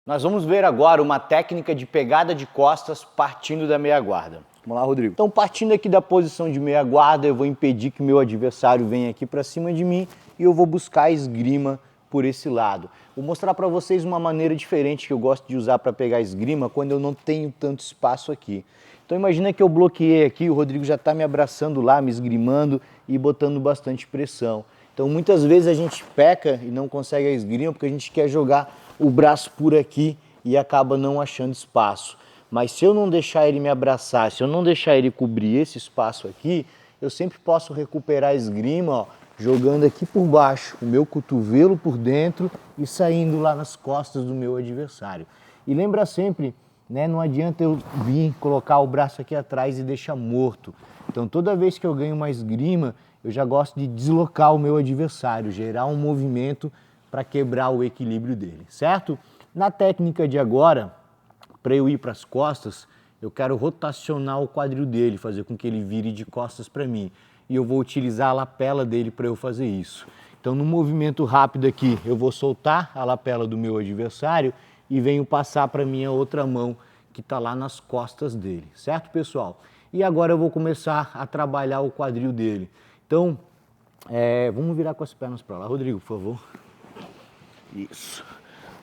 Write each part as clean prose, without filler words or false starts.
Nós vamos ver agora uma técnica de pegada de costas partindo da meia guarda. Vamos lá, Rodrigo. Então, partindo aqui da posição de meia guarda, eu vou impedir que meu adversário venha aqui para cima de mim e eu vou buscar a esgrima por esse lado. Vou mostrar para vocês uma maneira diferente que eu gosto de usar para pegar a esgrima quando eu não tenho tanto espaço aqui. Então imagina que eu bloqueei aqui, o Rodrigo já está me abraçando lá, me esgrimando e botando bastante pressão. Então muitas vezes a gente peca e não consegue a esgrima porque a gente quer jogar o braço por aqui e acaba não achando espaço. Mas se eu não deixar ele me abraçar, se eu não deixar ele cobrir esse espaço aqui, eu sempre posso recuperar a esgrima, ó, jogando aqui por baixo, o meu cotovelo por dentro e saindo lá nas costas do meu adversário. E lembra sempre, né, não adianta eu vir colocar o braço aqui atrás e deixar morto. Então toda vez que eu ganho uma esgrima, eu já gosto de deslocar o meu adversário, gerar um movimento para quebrar o equilíbrio dele, certo? Na técnica de agora, para eu ir para as costas, eu quero rotacionar o quadril dele, fazer com que ele vire de costas para mim. E eu vou utilizar a lapela dele para eu fazer isso. Então, no movimento rápido aqui, eu vou soltar a lapela do meu adversário e venho passar para a minha outra mão, que está lá nas costas dele, certo, pessoal? E agora eu vou começar a trabalhar o quadril dele. Então, vamos virar com as pernas para lá. Rodrigo, por favor. Isso.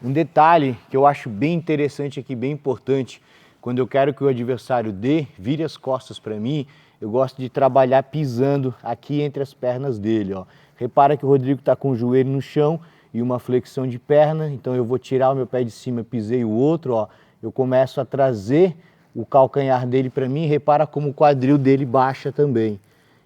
Um detalhe que eu acho bem interessante aqui, bem importante, quando eu quero que o adversário vire as costas para mim, eu gosto de trabalhar pisando aqui entre as pernas dele, ó. Repara que o Rodrigo está com o joelho no chão e uma flexão de perna, então eu vou tirar o meu pé de cima, pisei o outro, ó. Eu começo a trazer o calcanhar dele para mim, repara como o quadril dele baixa também.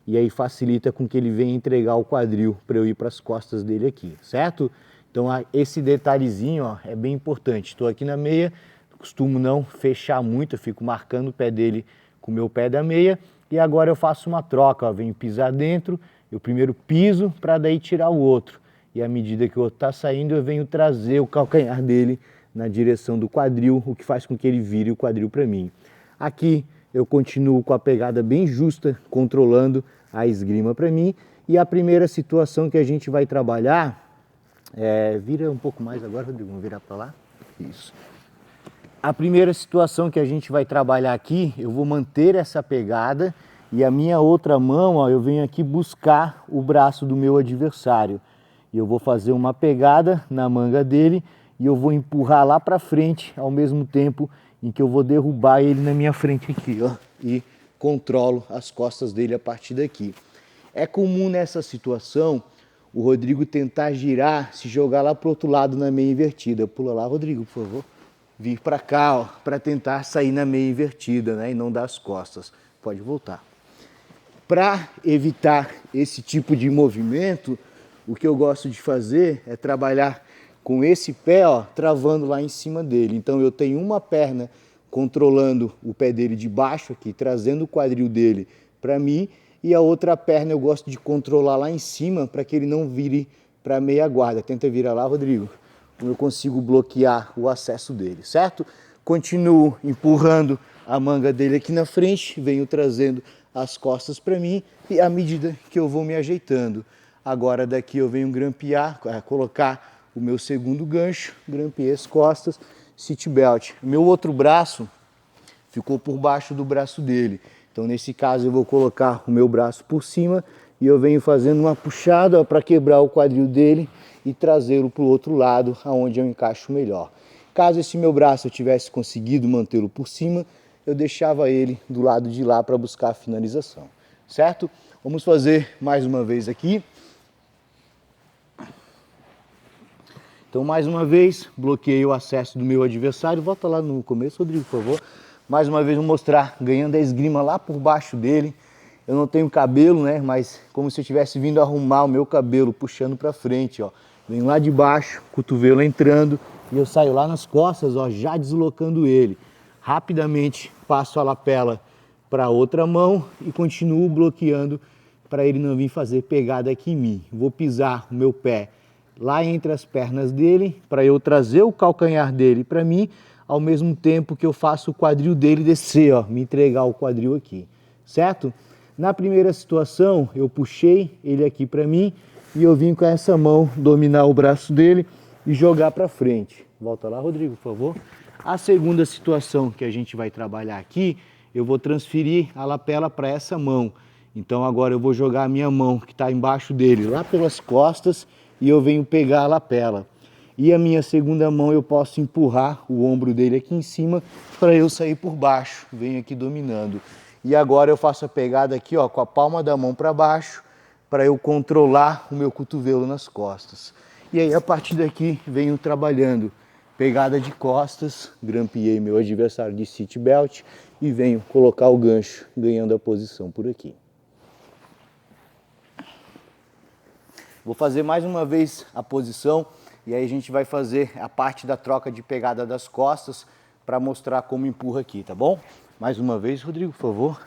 E aí facilita com que ele venha entregar o quadril para eu ir para as costas dele aqui, certo? Então esse detalhezinho, ó, é bem importante. Estou aqui na meia, costumo não fechar muito, eu fico marcando o pé dele com o meu pé da meia. E agora eu faço uma troca, ó, venho pisar dentro, eu primeiro piso para daí tirar o outro. E à medida que o outro está saindo, eu venho trazer o calcanhar dele na direção do quadril, o que faz com que ele vire o quadril para mim. Aqui eu continuo com a pegada bem justa, controlando a esgrima para mim. E a primeira situação que a gente vai trabalhar, vira um pouco mais agora, Rodrigo, vamos virar para lá. Isso. A primeira situação que a gente vai trabalhar aqui, eu vou manter essa pegada e a minha outra mão, ó, eu venho aqui buscar o braço do meu adversário. E eu vou fazer uma pegada na manga dele e eu vou empurrar lá para frente ao mesmo tempo em que eu vou derrubar ele na minha frente aqui, ó, e controlo as costas dele a partir daqui. É comum nessa situação o Rodrigo tentar girar, se jogar lá para o outro lado na meia invertida. Pula lá, Rodrigo, por favor. Vir para cá, ó, para tentar sair na meia invertida, né, e não dar as costas. Pode voltar. Para evitar esse tipo de movimento, o que eu gosto de fazer é trabalhar com esse pé, ó, travando lá em cima dele. Então eu tenho uma perna controlando o pé dele de baixo aqui, trazendo o quadril dele para mim, e a outra perna eu gosto de controlar lá em cima para que ele não vire para a meia guarda. Tenta virar lá, Rodrigo. Eu consigo bloquear o acesso dele, certo? Continuo empurrando a manga dele aqui na frente, venho trazendo as costas para mim e à medida que eu vou me ajeitando. Agora daqui eu venho grampear, colocar o meu segundo gancho, grampeei as costas, seat belt. Meu outro braço ficou por baixo do braço dele. Então nesse caso eu vou colocar o meu braço por cima e eu venho fazendo uma puxada para quebrar o quadril dele e trazê-lo para o outro lado, aonde eu encaixo melhor. Caso esse meu braço eu tivesse conseguido mantê-lo por cima, eu deixava ele do lado de lá para buscar a finalização, certo? Vamos fazer mais uma vez aqui. Então mais uma vez, bloqueei o acesso do meu adversário. Volta lá no começo, Rodrigo, por favor. Mais uma vez vou mostrar, ganhando a esgrima lá por baixo dele. Eu não tenho cabelo, né? Mas como se eu tivesse vindo arrumar o meu cabelo, puxando para frente, ó. Venho lá de baixo, cotovelo entrando e eu saio lá nas costas, ó, já deslocando ele. Rapidamente passo a lapela para outra mão e continuo bloqueando para ele não vir fazer pegada aqui em mim. Vou pisar o meu pé lá entre as pernas dele para eu trazer o calcanhar dele para mim, ao mesmo tempo que eu faço o quadril dele descer, ó, me entregar o quadril aqui, certo? Na primeira situação, eu puxei ele aqui para mim e eu vim com essa mão dominar o braço dele e jogar para frente. Volta lá, Rodrigo, por favor. A segunda situação que a gente vai trabalhar aqui, eu vou transferir a lapela para essa mão. Então agora eu vou jogar a minha mão, que está embaixo dele, lá pelas costas, e eu venho pegar a lapela. E a minha segunda mão eu posso empurrar o ombro dele aqui em cima para eu sair por baixo. Venho aqui dominando. E agora eu faço a pegada aqui, ó, com a palma da mão para baixo, para eu controlar o meu cotovelo nas costas. E aí a partir daqui venho trabalhando pegada de costas, grampeei meu adversário de seat belt e venho colocar o gancho, ganhando a posição por aqui. Vou fazer mais uma vez a posição e aí a gente vai fazer a parte da troca de pegada das costas para mostrar como empurra aqui, tá bom? Mais uma vez, Rodrigo, por favor.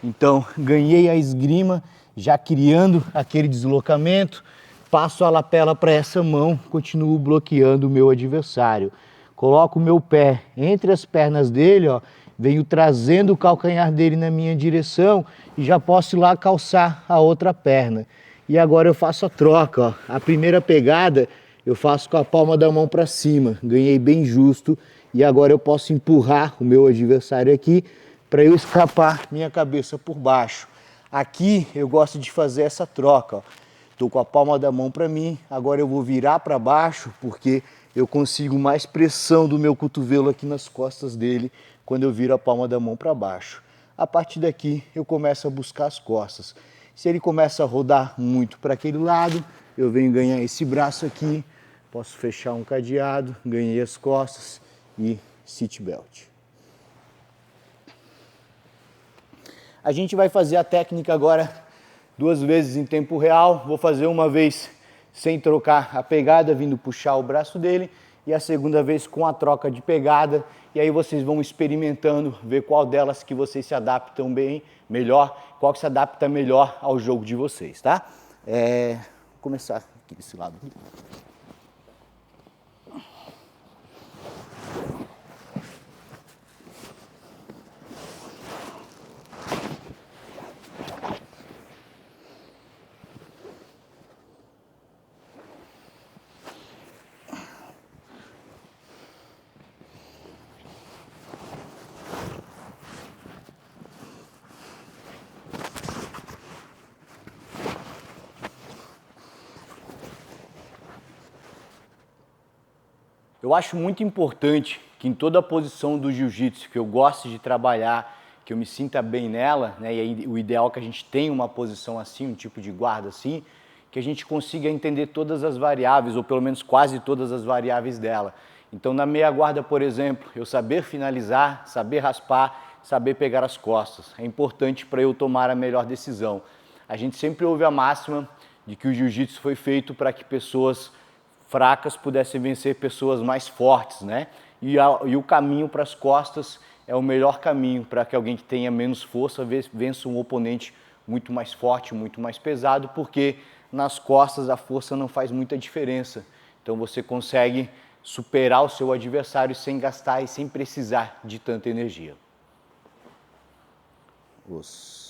Então, ganhei a esgrima, já criando aquele deslocamento, passo a lapela para essa mão, continuo bloqueando o meu adversário. Coloco o meu pé entre as pernas dele, ó, venho trazendo o calcanhar dele na minha direção e já posso ir lá calçar a outra perna. E agora eu faço a troca, ó. A primeira pegada eu faço com a palma da mão para cima, ganhei bem justo e agora eu posso empurrar o meu adversário aqui para eu escapar minha cabeça por baixo. Aqui eu gosto de fazer essa troca, ó. Estou com a palma da mão para mim, agora eu vou virar para baixo porque eu consigo mais pressão do meu cotovelo aqui nas costas dele quando eu viro a palma da mão para baixo. A partir daqui eu começo a buscar as costas. Se ele começa a rodar muito para aquele lado, eu venho ganhar esse braço aqui, posso fechar um cadeado, ganhei as costas e seat belt. A gente vai fazer a técnica agora 2 vezes em tempo real. Vou fazer uma vez sem trocar a pegada, vindo puxar o braço dele, e a segunda vez com a troca de pegada. E aí vocês vão experimentando, ver qual delas que vocês se adaptam bem, melhor, qual que se adapta melhor ao jogo de vocês, tá? Vou começar aqui desse lado. Eu acho muito importante que em toda a posição do jiu-jitsu que eu gosto de trabalhar, que eu me sinta bem nela, né? E aí o ideal é que a gente tenha uma posição assim, um tipo de guarda assim, que a gente consiga entender todas as variáveis, ou pelo menos quase todas as variáveis dela. Então na meia guarda, por exemplo, eu saber finalizar, saber raspar, saber pegar as costas. É importante para eu tomar a melhor decisão. A gente sempre ouve a máxima de que o jiu-jitsu foi feito para que pessoas fracas pudessem vencer pessoas mais fortes, né? E o caminho para as costas é o melhor caminho para que alguém que tenha menos força vença um oponente muito mais forte, muito mais pesado, porque nas costas a força não faz muita diferença. Então você consegue superar o seu adversário sem gastar e sem precisar de tanta energia.